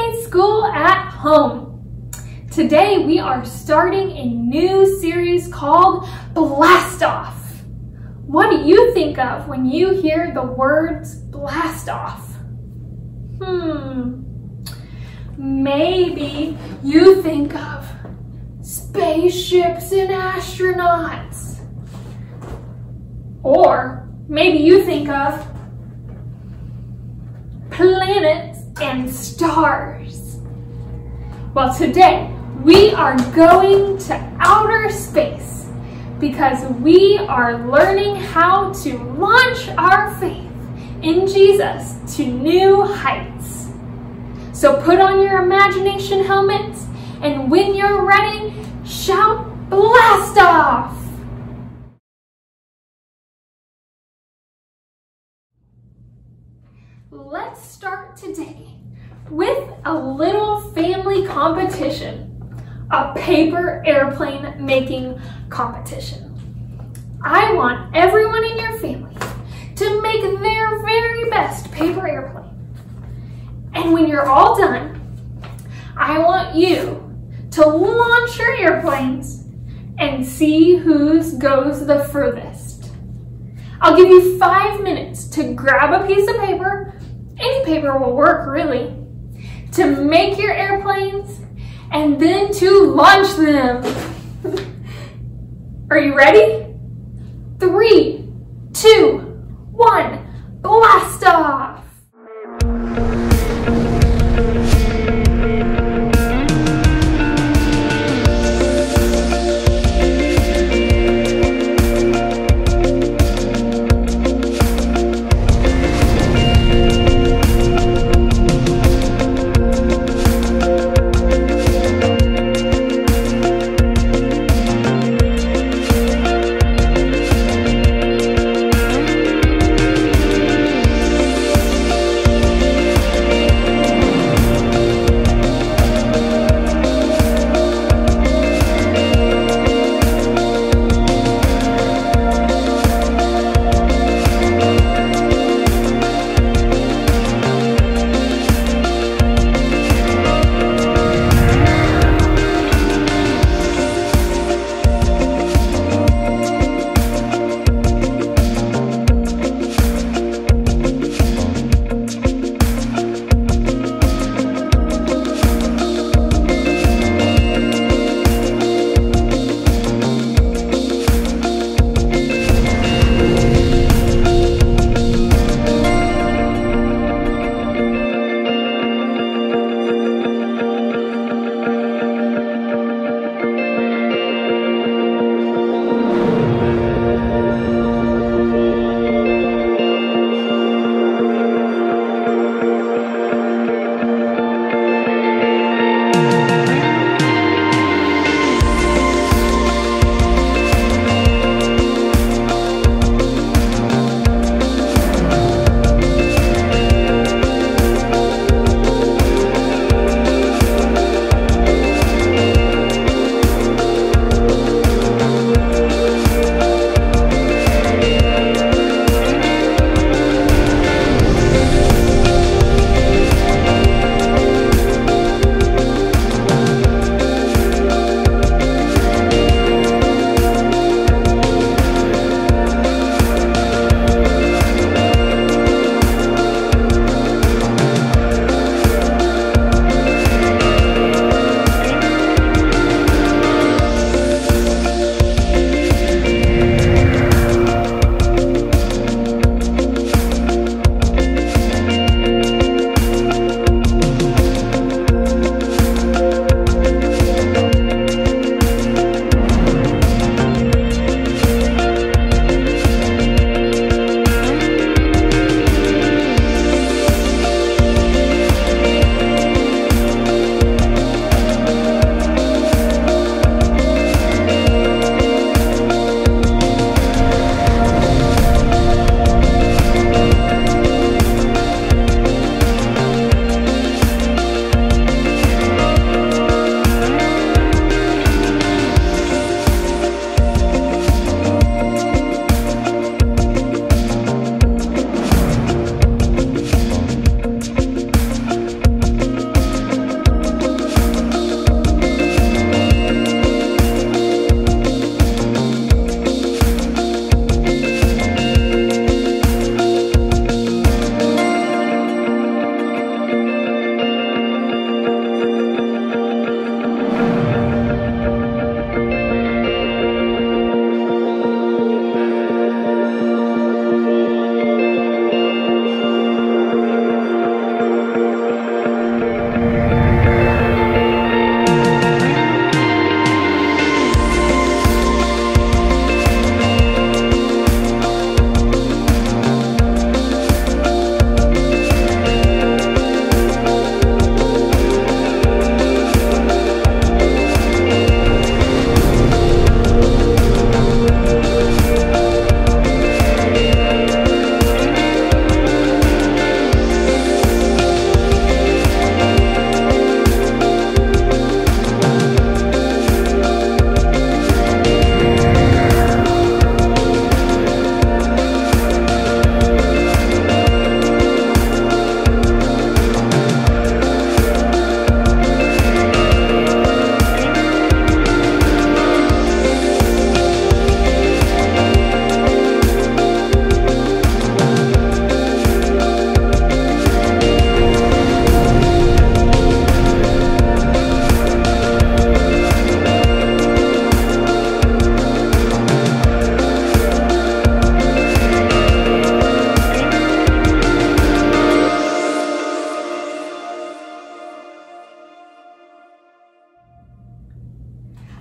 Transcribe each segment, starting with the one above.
Sunday School at Home. Today we are starting a new series called Blast Off. What do you think of when you hear the words blast off? Maybe you think of spaceships and astronauts. Or maybe you think of planets and stars. Well, today we are going to outer space because we are learning how to launch our faith in Jesus to new heights. So put on your imagination helmets, and when you're ready, shout blast off! Let's start today with a little family competition, a paper airplane making competition. I want everyone in your family to make their very best paper airplane. And when you're all done, I want you to launch your airplanes and see whose goes the furthest. I'll give you 5 minutes to grab a piece of paper, any paper will work really, to make your airplanes and then to launch them. Are you ready? 3, 2, 1, blast off!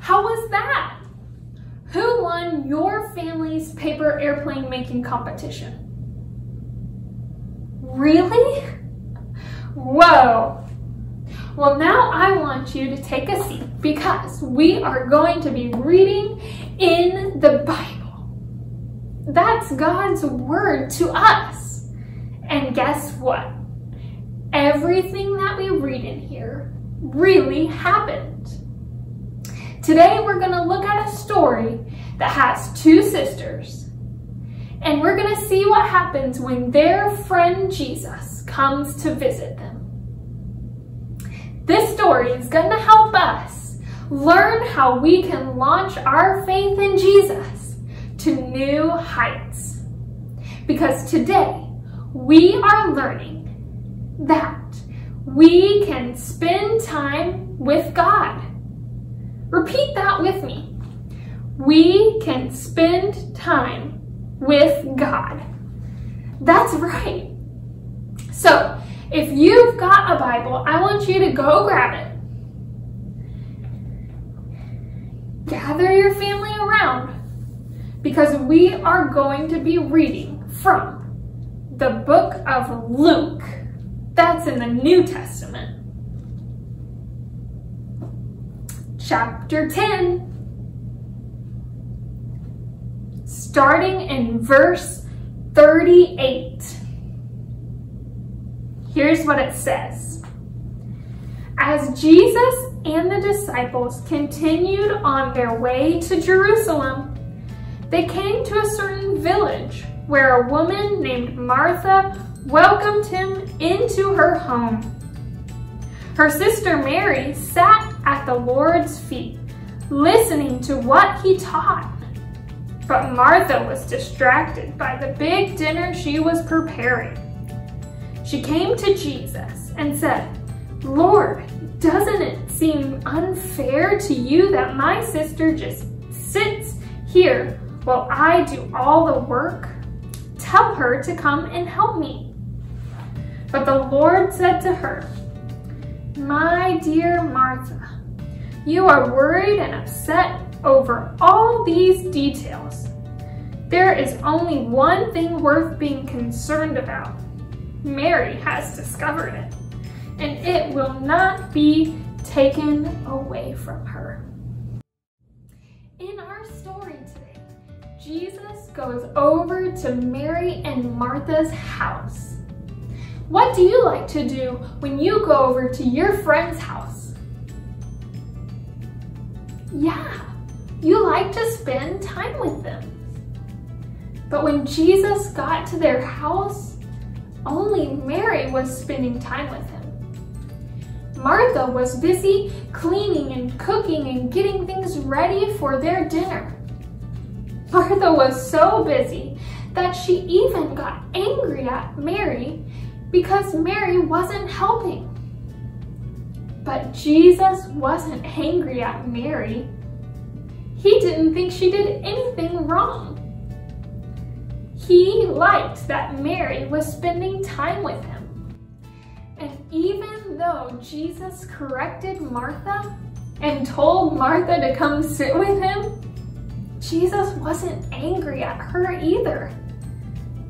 How was that? Who won your family's paper airplane making competition? Really? Whoa. Well, now I want you to take a seat because we are going to be reading in the Bible. That's God's word to us. And guess what? Everything that we read in here really happened. Today we're going to look at a story that has two sisters. And we're going to see what happens when their friend Jesus comes to visit them. This story is going to help us learn how we can launch our faith in Jesus to new heights. Because today we are learning that we can spend time with God. Repeat that with me. We can spend time with God. That's right. So, if you've got a Bible, I want you to go grab it. Gather your family around because we are going to be reading from the book of Luke. That's in the New Testament. Chapter 10. Starting in verse 38. Here's what it says. As Jesus and the disciples continued on their way to Jerusalem, they came to a certain village where a woman named Martha welcomed him into her home. Her sister Mary sat at the Lord's feet, listening to what he taught. But Martha was distracted by the big dinner she was preparing. She came to Jesus and said, "Lord, doesn't it seem unfair to you that my sister just sits here while I do all the work? Tell her to come and help me." But the Lord said to her, "My dear Martha, you are worried and upset over all these details. There is only one thing worth being concerned about. Mary has discovered it, and it will not be taken away from her." In our story today, Jesus goes over to Mary and Martha's house. What do you like to do when you go over to your friend's house? Yeah, you like to spend time with them. But when Jesus got to their house, only Mary was spending time with him. Martha was busy cleaning and cooking and getting things ready for their dinner. Martha was so busy that she even got angry at Mary because Mary wasn't helping. But Jesus wasn't angry at Mary. He didn't think she did anything wrong. He liked that Mary was spending time with him. And even though Jesus corrected Martha and told Martha to come sit with him, Jesus wasn't angry at her either.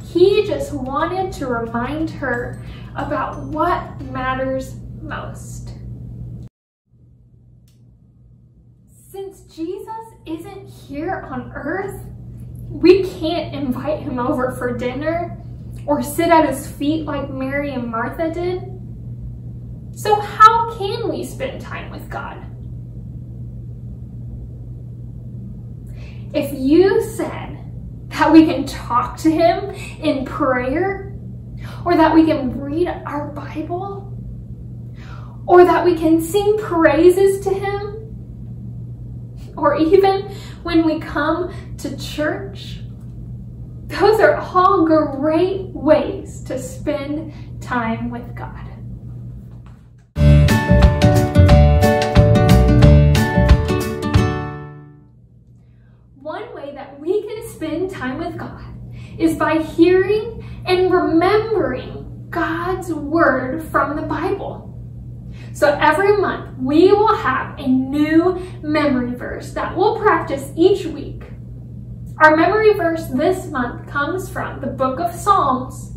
He just wanted to remind her about what matters most. Since Jesus isn't here on earth, we can't invite him over for dinner or sit at his feet like Mary and Martha did. So how can we spend time with God? If you said that we can talk to him in prayer, or that we can read our Bible, or that we can sing praises to him, or even when we come to church, those are all great ways to spend time with God. One way that we can spend time with God is by hearing and remembering God's word from the Bible. So every month we will have a new memory verse that we'll practice each week. Our memory verse this month comes from the book of Psalms,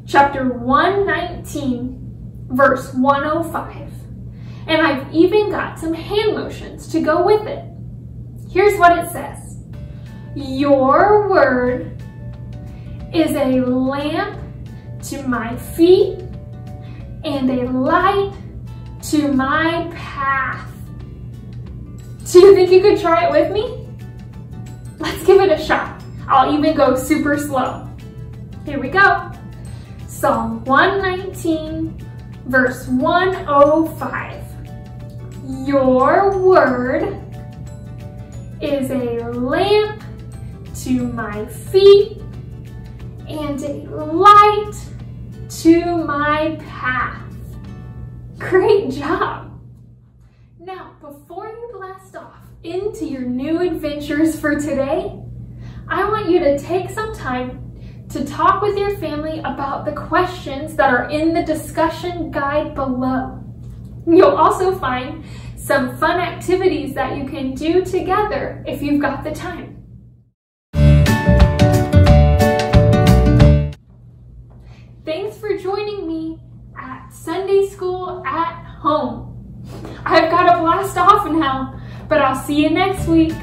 chapter 119, verse 105. And I've even got some hand motions to go with it. Here's what it says. Your word is a lamp to my feet and a light to my path. Do you think you could try it with me? Let's give it a shot. I'll even go super slow. Here we go. Psalm 119, verse 105. Your word is a lamp to my feet and a light to my path. Great job! Now, before you blast off into your new adventures for today, I want you to take some time to talk with your family about the questions that are in the discussion guide below. You'll also find some fun activities that you can do together if you've got the time. Thanks for joining me at Sunday School at Home. I've got to blast off now, but I'll see you next week.